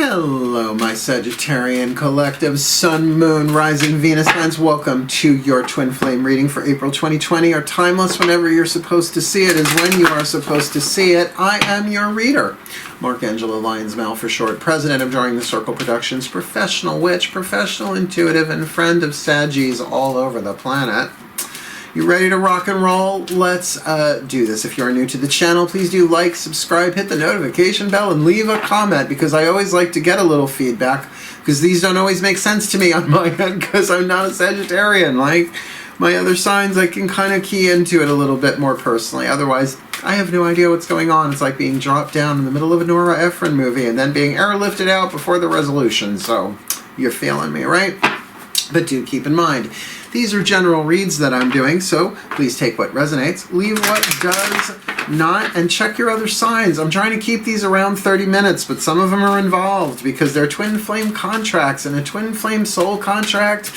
Hello, my Sagittarian collective, Sun, Moon, Rising, Venus fans. Welcome to your Twin Flame reading for April 2020. Or timeless, whenever you're supposed to see it is when you are supposed to see it. I am your reader. Angelo, Lyons for short, president of Drawing the Circle Productions, professional witch, professional intuitive, and friend of Saggies all over the planet. You ready to rock and roll? Let's do this. If you are new to the channel, please do like, subscribe, hit the notification bell, and leave a comment, because I always like to get a little feedback, because these don't always make sense to me on my end, because I'm not a Sagittarian. Like my other signs, I can kind of key into it a little bit more personally. Otherwise, I have no idea what's going on. It's like being dropped down in the middle of a Nora Ephron movie and then being airlifted out before the resolution. So you're feeling me, right? But do keep in mind, these are general reads that I'm doing, so please take what resonates, leave what does not, and check your other signs. I'm trying to keep these around 30 minutes, but some of them are involved because they're twin flame contracts, and a twin flame soul contract,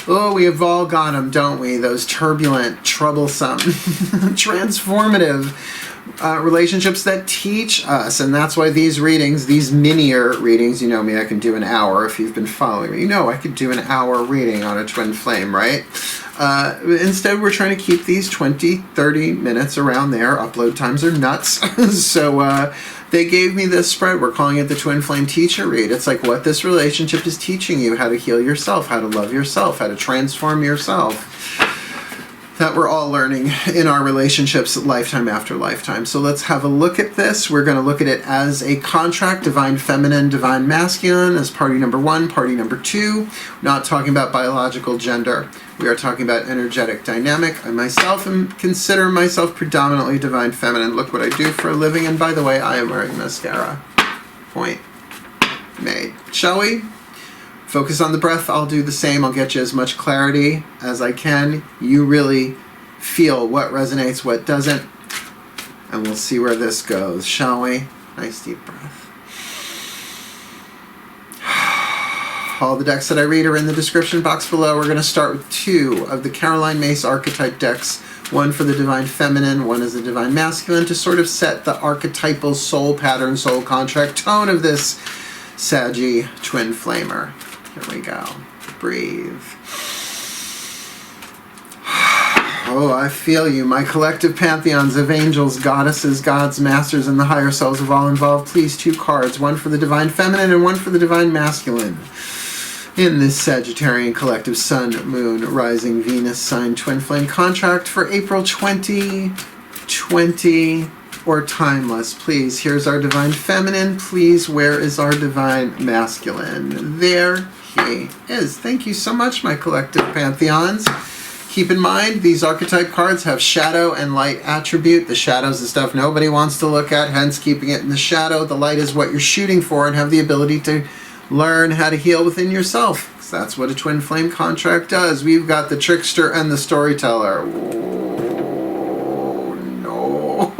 oh, we have all got them, don't we? Those turbulent, troublesome, transformative relationships that teach us. And that's why these readings, these minier readings, you know me, I can do an hour. If you've been following me, you know I could do an hour reading on a twin flame, right? Instead, we're trying to keep these 20-30 minutes around there. Upload times are nuts. So they gave me this spread. We're calling it the Twin Flame Teacher Read. It's like what this relationship is teaching you, how to heal yourself, how to love yourself, how to transform yourself, that we're all learning in our relationships lifetime after lifetime. So let's have a look at this. We're going to look at it as a contract, divine feminine, divine masculine, as party number one, party number two. We're not talking about biological gender. We are talking about energetic dynamic. I myself consider myself predominantly divine feminine. Look what I do for a living. And by the way, I am wearing mascara. Point made. Shall we? Focus on the breath. I'll do the same. I'll get you as much clarity as I can. You really feel what resonates, what doesn't. And we'll see where this goes, shall we? Nice deep breath. All the decks that I read are in the description box below. We're going to start with two of the Caroline Myss archetype decks. One for the divine feminine, one is the divine masculine, to sort of set the archetypal soul pattern, soul contract tone of this Saggy twin flamer. Here we go. Breathe. Oh, I feel you. My collective pantheons of angels, goddesses, gods, masters, and the higher selves of all involved. Please, two cards. One for the divine feminine and one for the divine masculine. In this Sagittarian collective Sun, Moon, Rising, Venus sign twin flame contract for April 2020 or timeless. Please, here's our divine feminine. Please, where is our divine masculine? There he is. Thank you so much, my collective pantheons. Keep in mind, these archetype cards have shadow and light attribute. The shadow is the stuff nobody wants to look at, hence keeping it in the shadow. The light is what you're shooting for and have the ability to learn how to heal within yourself. So that's what a twin flame contract does. We've got the Trickster and the Storyteller. Oh, no.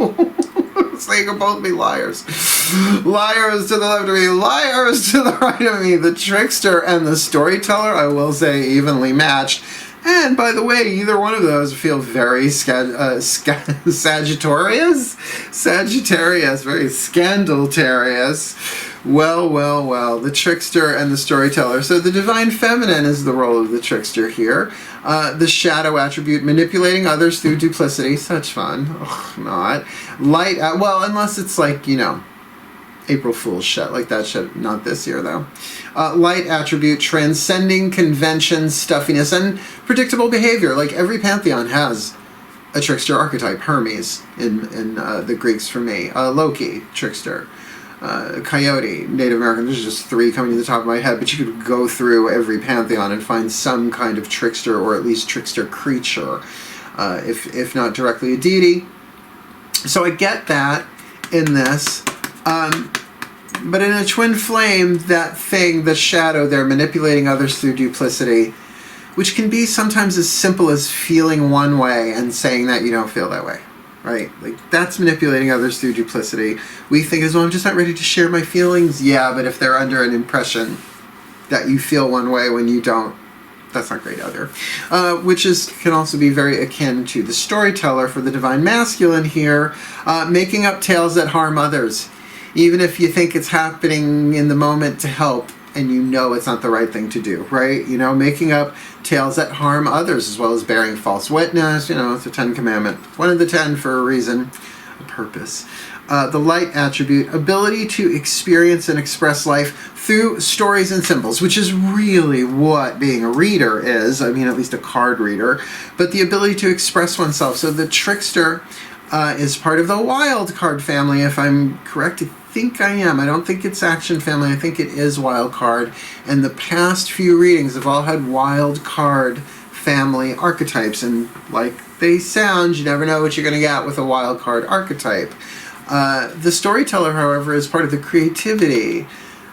So they can both be liars. Liars to the left of me, liars to the right of me. The Trickster and the Storyteller, I will say, evenly matched. And by the way, either one of those feel very Sagittarius, very scandaltarious. Well, the Trickster and the Storyteller. So the divine feminine is the role of the Trickster here. The shadow attribute, manipulating others through duplicity. Such fun. Ugh, not. Light, well, unless it's like, you know, April Fool's shit, like that shit. Not this year, though. Light attribute, transcending conventions, stuffiness, and predictable behavior. Like every pantheon has a Trickster archetype. Hermes in the Greeks for me. Loki, Trickster. Coyote, Native American. There's just three coming to the top of my head, but you could go through every pantheon and find some kind of Trickster, or at least Trickster creature, if not directly a deity. So I get that in this. But in a twin flame, that thing, the shadow, they're manipulating others through duplicity, which can be sometimes as simple as feeling one way and saying that you don't feel that way, right? Like, that's manipulating others through duplicity. We think as well, I'm just not ready to share my feelings. Yeah, but if they're under an impression that you feel one way when you don't, that's not great either. Which can also be very akin to the Storyteller for the divine masculine here, making up tales that harm others. even if you think it's happening in the moment to help, and you know it's not the right thing to do, right? You know, making up tales that harm others, as well as bearing false witness. You know, it's the 10 Commandments. One of the 10 for a reason, a purpose. The light attribute, ability to experience and express life through stories and symbols, which is really what being a reader is. I mean, at least a card reader. But the ability to express oneself. So the Trickster is part of the wild card family, if I'm correct. I think I am. I don't think it's action family. I think it is wild card. And the past few readings have all had wild card family archetypes. And like they sound, you never know what you're going to get with a wild card archetype. The Storyteller, however, is part of the creativity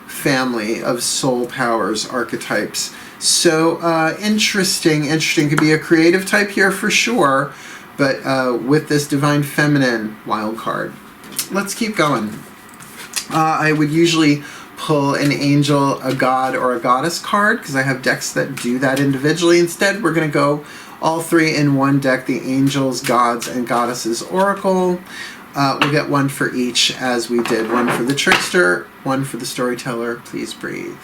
family of soul powers archetypes. So interesting could be a creative type here for sure, but with this divine feminine wild card. Let's keep going. I would usually pull an angel, a god, or a goddess card because I have decks that do that individually. Instead, we're going to go all three in one deck, the angels, gods, and goddesses oracle. We'll get one for each as we did. One for the Trickster, one for the Storyteller. Please breathe.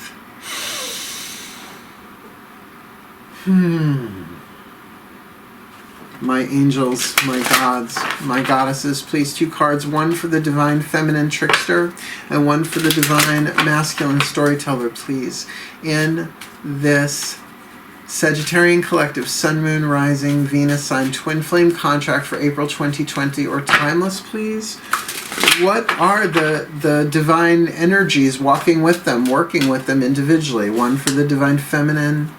My angels, my gods, my goddesses, please 2 cards. One for the divine feminine Trickster and one for the divine masculine Storyteller, please. In this Sagittarian collective Sun, Moon, Rising, Venus sign twin flame contract for April 2020 or timeless, please. What are the divine energies walking with them, working with them individually? One for the divine feminine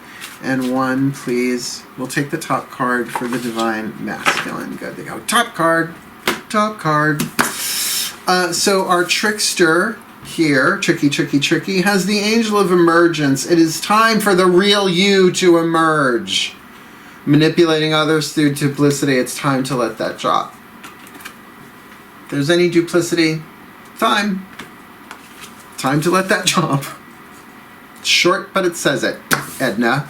and one, please. We'll take the top card for the divine masculine. Good to go. Top card. Top card. So our Trickster here, tricky, has the angel of emergence. It is time for the real you to emerge. Manipulating others through duplicity, it's time to let that drop. If there's any duplicity, time to let that drop. It's short, but it says it, Edna.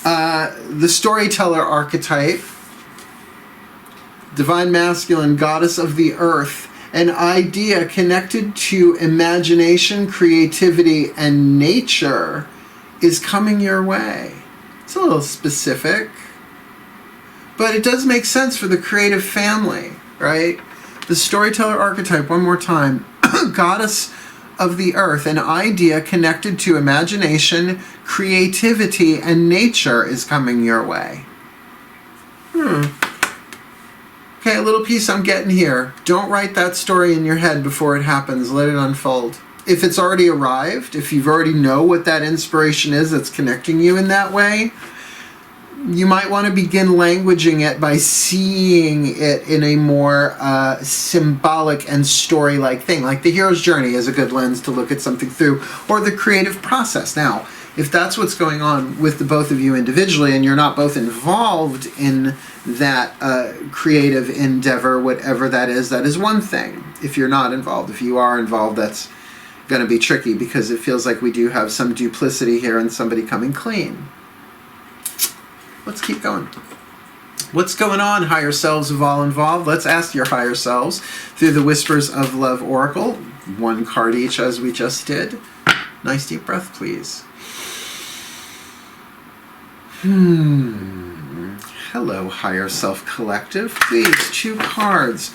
The Storyteller archetype, divine masculine, goddess of the earth, an idea connected to imagination, creativity, and nature is coming your way. It's a little specific, but it does make sense for the creative family, right? The Storyteller archetype, one more time. Goddess of the earth, an idea connected to imagination, creativity, and nature is coming your way. Okay, a little piece I'm getting here. Don't write that story in your head before it happens. Let it unfold. If it's already arrived, if you've already know what that inspiration is that's connecting you in that way, you might want to begin languaging it by seeing it in a more symbolic and story-like thing. Like the hero's journey is a good lens to look at something through, or the creative process. Now, if that's what's going on with the both of you individually and you're not both involved in that creative endeavor, whatever that is one thing. If you're not involved, if you are involved, that's going to be tricky because it feels like we do have some duplicity here and somebody coming clean. Let's keep going. What's going on, higher selves of all involved? Let's ask your higher selves through the Whispers of Love Oracle. One card each as we just did. Nice deep breath, please. Hello, higher self collective. Please, 2 cards.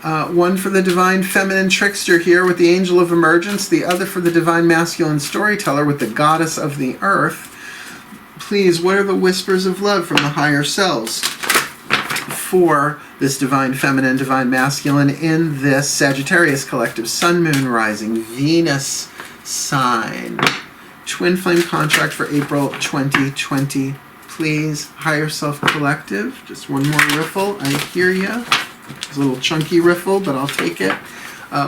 One for the divine feminine Trickster here with the angel of emergence. The other for the divine masculine Storyteller with the goddess of the earth. Please, what are the whispers of love from the higher selves for this divine feminine, divine masculine in this Sagittarius collective Sun, Moon, Rising, Venus sign? Twin flame contract for April 2020. Please, higher self collective. Just one more riffle. I hear ya. It's a little chunky riffle, but I'll take it.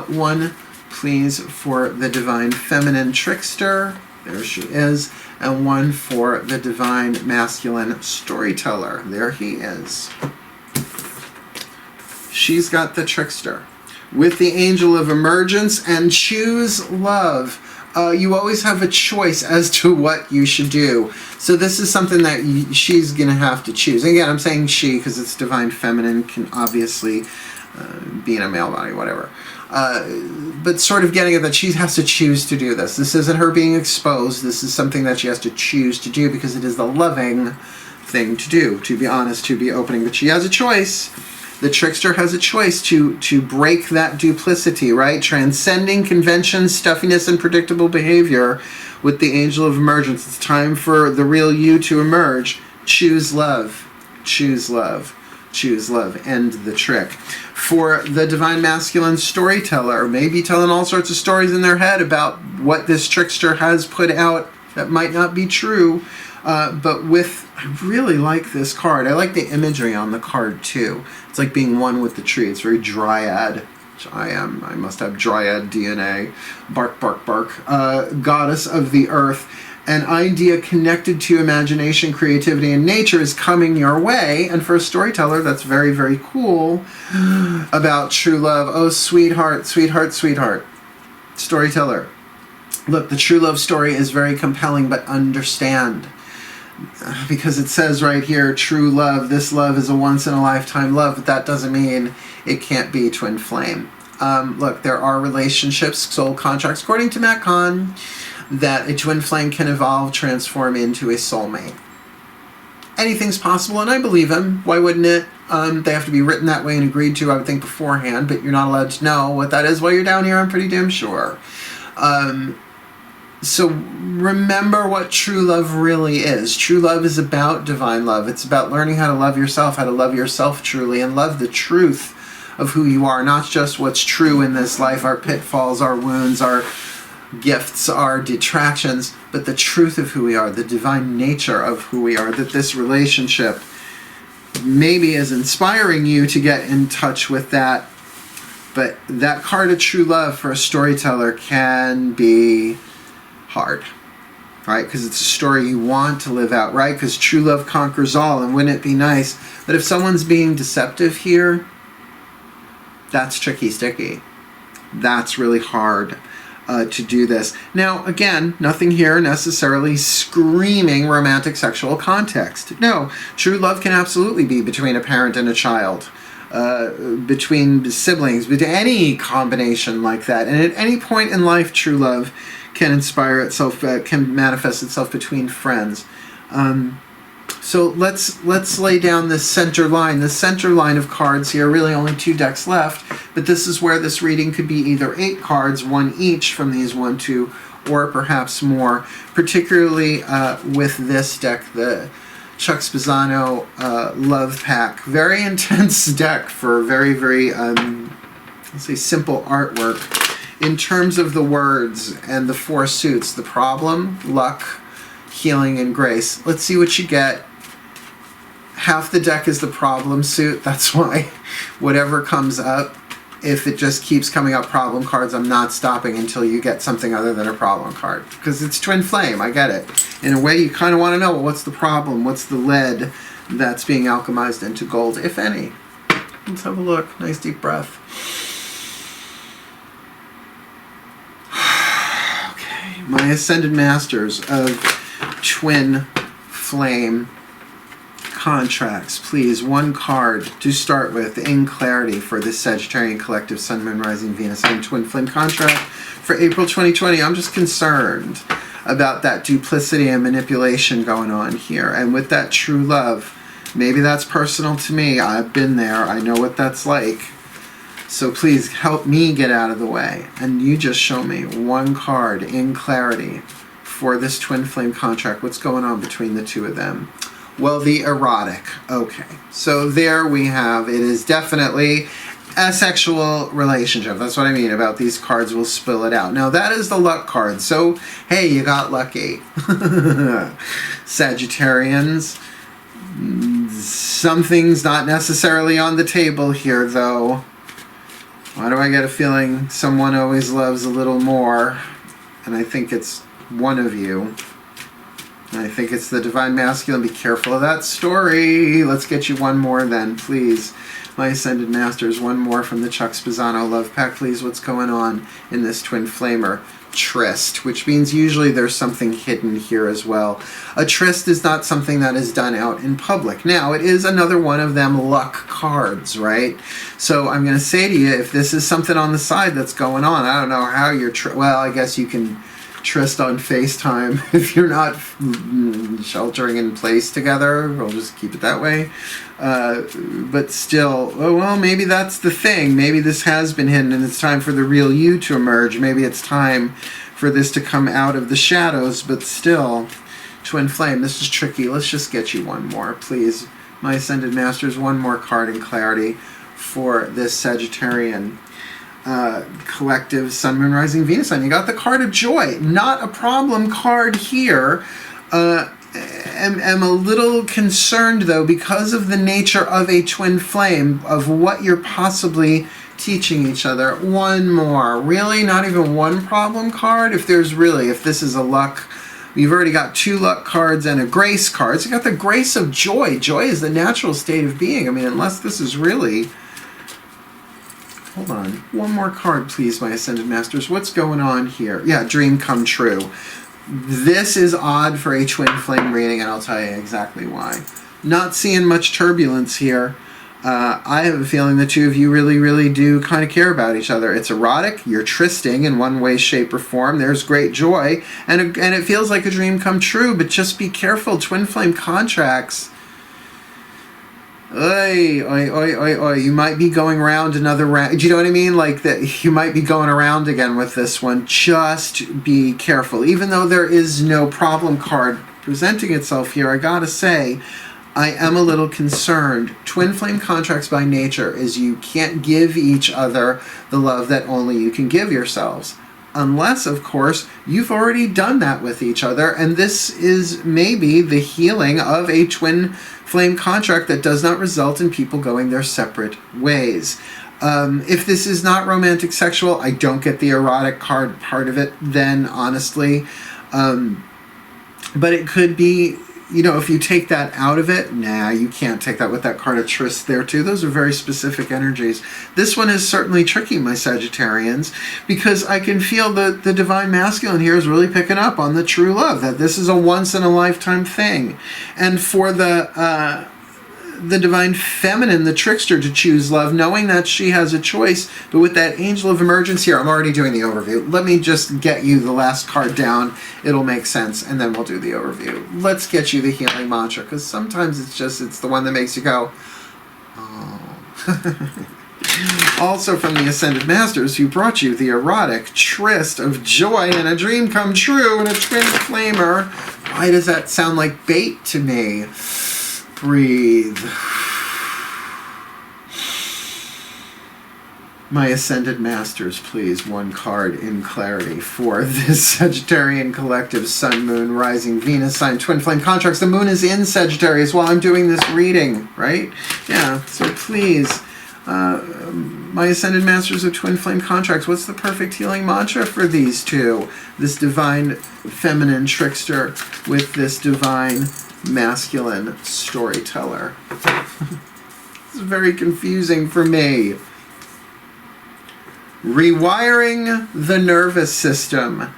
One, please, for the divine feminine Trickster. There she is. And one for the divine masculine Storyteller. There he is. She's got the Trickster with the angel of emergence and choose love. You always have a choice as to what you should do. So this is something that she's going to have to choose. And again, I'm saying she because it's divine feminine, can obviously be in a male body, whatever. but sort of getting at that she has to choose to do this. This isn't her being exposed. This is something that she has to choose to do because it is the loving thing to do, to be honest, to be opening. But she has a choice. The trickster has a choice to break that duplicity, right? Transcending convention, stuffiness, and predictable behavior with the angel of emergence. It's time for the real you to emerge. Choose love. Choose love. Choose love. End the trick. For the divine masculine storyteller, maybe telling all sorts of stories in their head about what this trickster has put out that might not be true, but with, I really like this card. I like the imagery on the card too. It's like being one with the tree. It's very dryad, which I am. I must have dryad DNA. Bark, bark, bark. Goddess of the earth. An idea connected to imagination, creativity, and nature is coming your way. And for a storyteller, that's very, very cool. About true love. Oh, sweetheart, sweetheart, sweetheart. Storyteller. Look, the true love story is very compelling, but understand. Because it says right here, true love. This love is a once-in-a-lifetime love, but that doesn't mean it can't be twin flame. Look, there are relationships, soul contracts, according to Matt Kahn, that a twin flame can evolve, transform into a soulmate. Anything's possible, and I believe him. Why wouldn't it? They have to be written that way and agreed to, I would think, beforehand, but you're not allowed to know what that is while you're down here, I'm pretty damn sure. So remember what true love really is. True love is about divine love. It's about learning how to love yourself, how to love yourself truly, and love the truth of who you are, not just what's true in this life, our pitfalls, our wounds, our gifts, our detractions, but the truth of who we are, the divine nature of who we are, that this relationship maybe is inspiring you to get in touch with that. But that card of true love for a storyteller can be hard, right? Because it's a story you want to live out, right? Because true love conquers all, and wouldn't it be nice that if someone's being deceptive here, that's tricky sticky. That's really hard to do this. Now, again, nothing here necessarily screaming romantic sexual context. No, true love can absolutely be between a parent and a child, between siblings, between any combination like that. And at any point in life, true love can inspire itself, can manifest itself between friends. So let's lay down this center line. The center line of cards here, really only 2 decks left, but this is where this reading could be either 8 cards, 1 each from these 1, 2, or perhaps more, particularly with this deck, the Chuck Spezzano Love Pack. Very intense deck for very, very, let's say, simple artwork. In terms of the words and the 4 suits, the problem, luck, healing, and grace. Let's see what you get. Half the deck is the problem suit. That's why whatever comes up, if it just keeps coming up problem cards, I'm not stopping until you get something other than a problem card. Because it's twin flame, I get it. In a way, you kind of want to know, well, what's the problem? What's the lead that's being alchemized into gold, if any? Let's have a look. Nice deep breath. Okay, my Ascended Masters of twin flame contracts, please. 1 card to start with in clarity for this Sagittarian collective Sun, Moon, Rising, Venus, and twin flame contract for April 2020. I'm just concerned about that duplicity and manipulation going on here. And with that true love, maybe that's personal to me. I've been there. I know what that's like. So please help me get out of the way. And you just show me 1 card in clarity for this twin flame contract. What's going on between the 2 of them? Well, the erotic. Okay, so there we have, it is definitely a sexual relationship. That's what I mean about these cards. We'll spill it out. Now, that is the luck card. So, hey, you got lucky. Sagittarians. Something's not necessarily on the table here, though. Why do I get a feeling someone always loves a little more? And I think it's one of you. I think it's the divine masculine. Be careful of that story. Let's get you 1 more then, please. My Ascended Masters, one more from the Chuck Spezzano Love Pack, please. What's going on in this Twin Flamer tryst? Which means usually there's something hidden here as well. A tryst is not something that is done out in public. Now, it is another one of them luck cards, right? So I'm going to say to you, if this is something on the side that's going on, I don't know how you're... well, I guess you can tryst on FaceTime if you're not sheltering in place together. We'll just keep it that way. But still, well, maybe that's the thing. Maybe this has been hidden and it's time for the real you to emerge. Maybe it's time for this to come out of the shadows, but still, Twin Flame, this is tricky. Let's just get you one more, please. My Ascended Masters, one more card in clarity for this Sagittarian collective Sun, Moon, Rising, Venus sign. You got the card of joy. Not a problem card here. Am a little concerned, though, because of the nature of a twin flame, of what you're possibly teaching each other. One more. Really? Not even one problem card? If this is a luck, you've already got 2 luck cards and a grace card. So you got the grace of joy. Joy is the natural state of being. I mean, unless this is really... Hold on. One more card, please, my Ascended Masters. What's going on here? Yeah, dream come true. This is odd for a twin flame reading, and I'll tell you exactly why. Not seeing much turbulence here. I have a feeling the two of you really, really do kind of care about each other. It's erotic. You're trysting in one way, shape, or form. There's great joy, and it feels like a dream come true, but just be careful. Twin flame contracts... You might be going around another round. Do you know what I mean? Like that, you might be going around again with this one. Just be careful. Even though there is no problem card presenting itself here, I gotta say, I am a little concerned. Twin flame contracts by nature is you can't give each other the love that only you can give yourselves. Unless, of course, you've already done that with each other, and this is maybe the healing of a twin flame contract that does not result in people going their separate ways. If this is not romantic sexual, I don't get the erotic card part of it then, honestly. But it could be, if you take that out of it, nah, you can't take that with that card of tryst there too. Those are very specific energies. This one is certainly tricky, my Sagittarians, because I can feel the divine masculine here is really picking up on the true love, that this is a once-in-a-lifetime thing. And for the divine feminine, the trickster, to choose love, knowing that she has a choice, but with that angel of emergence here, I'm already doing the overview. Let me just get you the last card down. It'll make sense, and then we'll do the overview. Let's get you the healing mantra, because sometimes it's the one that makes you go, oh. Also from the Ascended Masters, who brought you the erotic tryst of joy and a dream come true and a twin flamer. Why does that sound like bait to me? Breathe. My Ascended Masters, please, one card in clarity for this Sagittarian collective Sun, Moon, Rising, Venus sign, Twin Flame contracts. The Moon is in Sagittarius while I'm doing this reading, right? Yeah, so please, my Ascended Masters of Twin Flame contracts, what's the perfect healing mantra for these two? This divine feminine trickster with this divine masculine storyteller. It's very confusing for me. Rewiring the nervous system.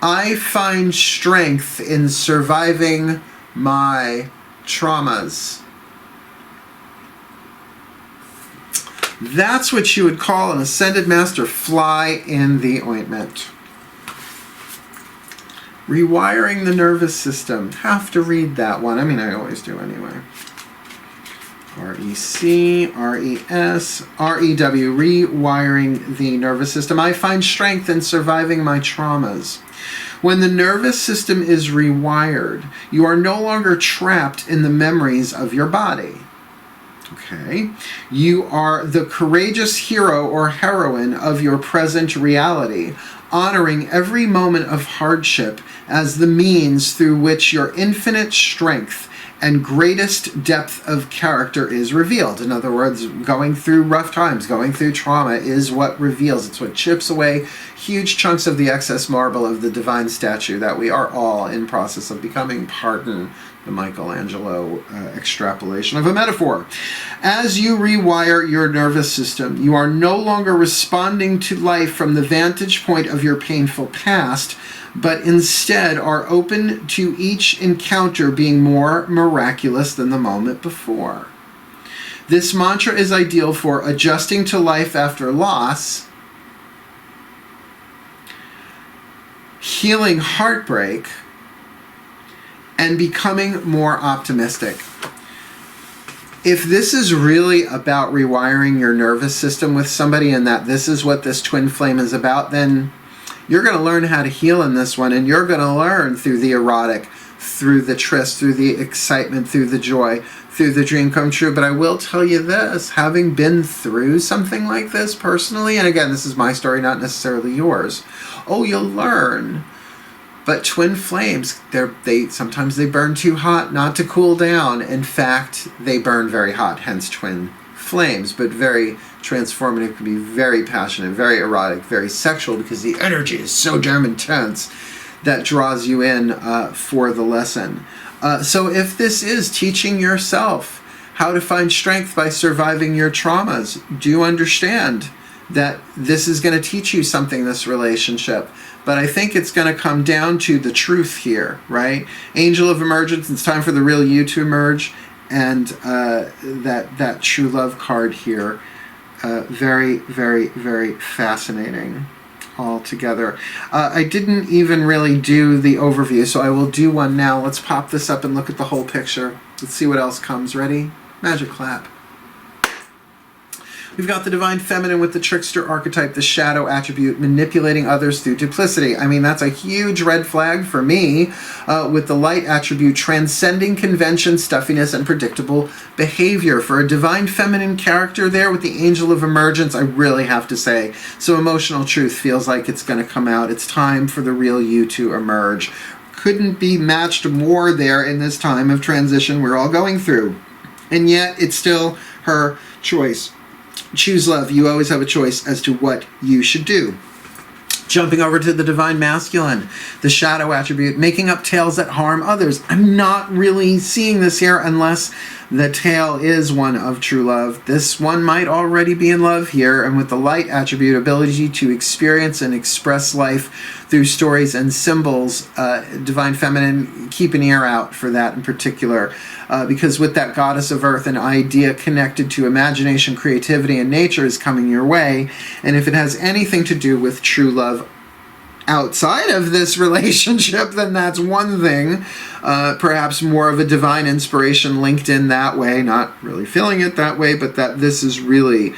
I find strength in surviving my traumas. That's what you would call an Ascended Master fly in the ointment. Rewiring the nervous system. Have to read that one. I mean, I always do anyway. R-E-C-R-E-S R-E-W. Rewiring the nervous system. I find strength in surviving my traumas. When the nervous system is rewired, you are no longer trapped in the memories of your body. Okay? You are the courageous hero or heroine of your present reality, honoring every moment of hardship as the means through which your infinite strength and greatest depth of character is revealed. In other words, going through rough times, going through trauma is what reveals. It's what chips away huge chunks of the excess marble of the divine statue that we are all in process of becoming. Pardon the Michelangelo extrapolation of a metaphor. As you rewire your nervous system, you are no longer responding to life from the vantage point of your painful past, but instead are open to each encounter being more miraculous than the moment before. This mantra is ideal for adjusting to life after loss, healing heartbreak, and becoming more optimistic. If this is really about rewiring your nervous system with somebody and that this is what this twin flame is about, then you're going to learn how to heal in this one, and you're going to learn through the erotic, through the tryst, through the excitement, through the joy, through the dream come true. But I will tell you this, having been through something like this personally, and again, this is my story, not necessarily yours, you'll learn. But twin flames, sometimes they burn too hot not to cool down. In fact, they burn very hot, hence twin flames, but very transformative, can be very passionate, very erotic, very sexual, because the energy is so damn intense that draws you in for the lesson. So if this is teaching yourself how to find strength by surviving your traumas, do understand that this is going to teach you something, this relationship. But I think it's going to come down to the truth here, right? Angel of Emergence, it's time for the real you to emerge. And that true love card here, very, very, very fascinating altogether. I didn't even really do the overview, so I will do one now. Let's pop this up and look at the whole picture. Let's see what else comes. Ready? Magic clap. We've got the Divine Feminine with the Trickster archetype, the shadow attribute, manipulating others through duplicity. I mean, that's a huge red flag for me. With the Light attribute, transcending convention, stuffiness, and predictable behavior. For a Divine Feminine character there with the Angel of Emergence, I really have to say, so emotional truth feels like it's going to come out. It's time for the real you to emerge. Couldn't be matched more there in this time of transition we're all going through. And yet, it's still her choice. Choose love. You always have a choice as to what you should do. Jumping over to the Divine Masculine, the shadow attribute, making up tales that harm others. I'm not really seeing this here unless the tale is one of true love. This one might already be in love here. And with the Light attribute, ability to experience and express life through stories and symbols, Divine Feminine, keep an ear out for that in particular. Because with that Goddess of Earth, an idea connected to imagination, creativity, and nature is coming your way. And if it has anything to do with true love outside of this relationship, then that's one thing. Perhaps more of a divine inspiration linked in that way, not really feeling it that way, but that this is really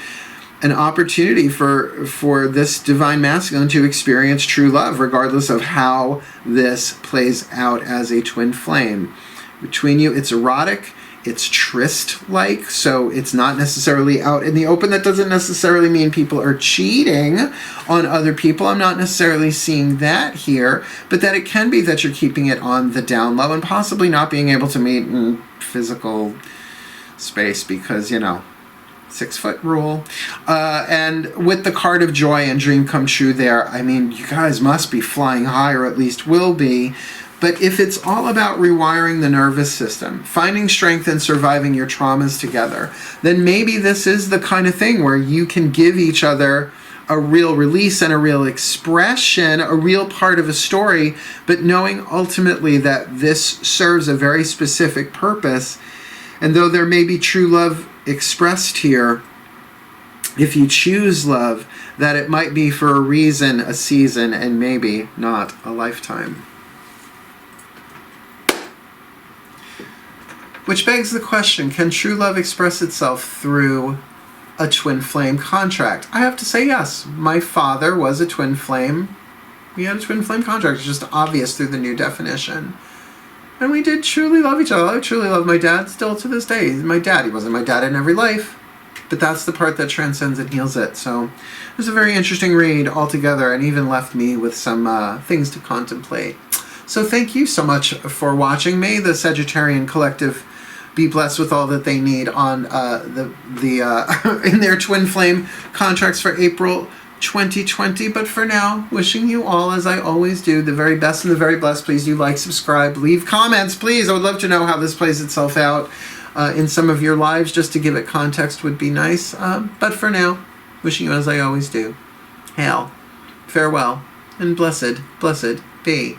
an opportunity for this Divine Masculine to experience true love, regardless of how this plays out as a twin flame. Between you, it's erotic, it's tryst-like, so it's not necessarily out in the open. That doesn't necessarily mean people are cheating on other people. I'm not necessarily seeing that here, but that it can be that you're keeping it on the down low and possibly not being able to meet in physical space because, 6-foot rule. And with the card of joy and dream come true there, I mean, you guys must be flying high, or at least will be. But if it's all about rewiring the nervous system, finding strength and surviving your traumas together, then maybe this is the kind of thing where you can give each other a real release and a real expression, a real part of a story, but knowing ultimately that this serves a very specific purpose. And though there may be true love expressed here, if you choose love, that it might be for a reason, a season, and maybe not a lifetime. Which begs the question, can true love express itself through a twin flame contract? I have to say yes. My father was a twin flame. We had a twin flame contract. It's just obvious through the new definition. And we did truly love each other. I truly love my dad still to this day. He's my dad. He wasn't my dad in every life, but that's the part that transcends and heals it. So it was a very interesting read altogether, and even left me with some things to contemplate. So thank you so much for watching. May the Sagittarian Collective be blessed with all that they need on in their twin flame contracts for April 2020. But for now, wishing you all, as I always do, the very best and the very blessed. Please do like, subscribe, leave comments, please. I would love to know how this plays itself out in some of your lives. Just to give it context would be nice. But for now, wishing you as I always do. Hail, farewell, and blessed, blessed be.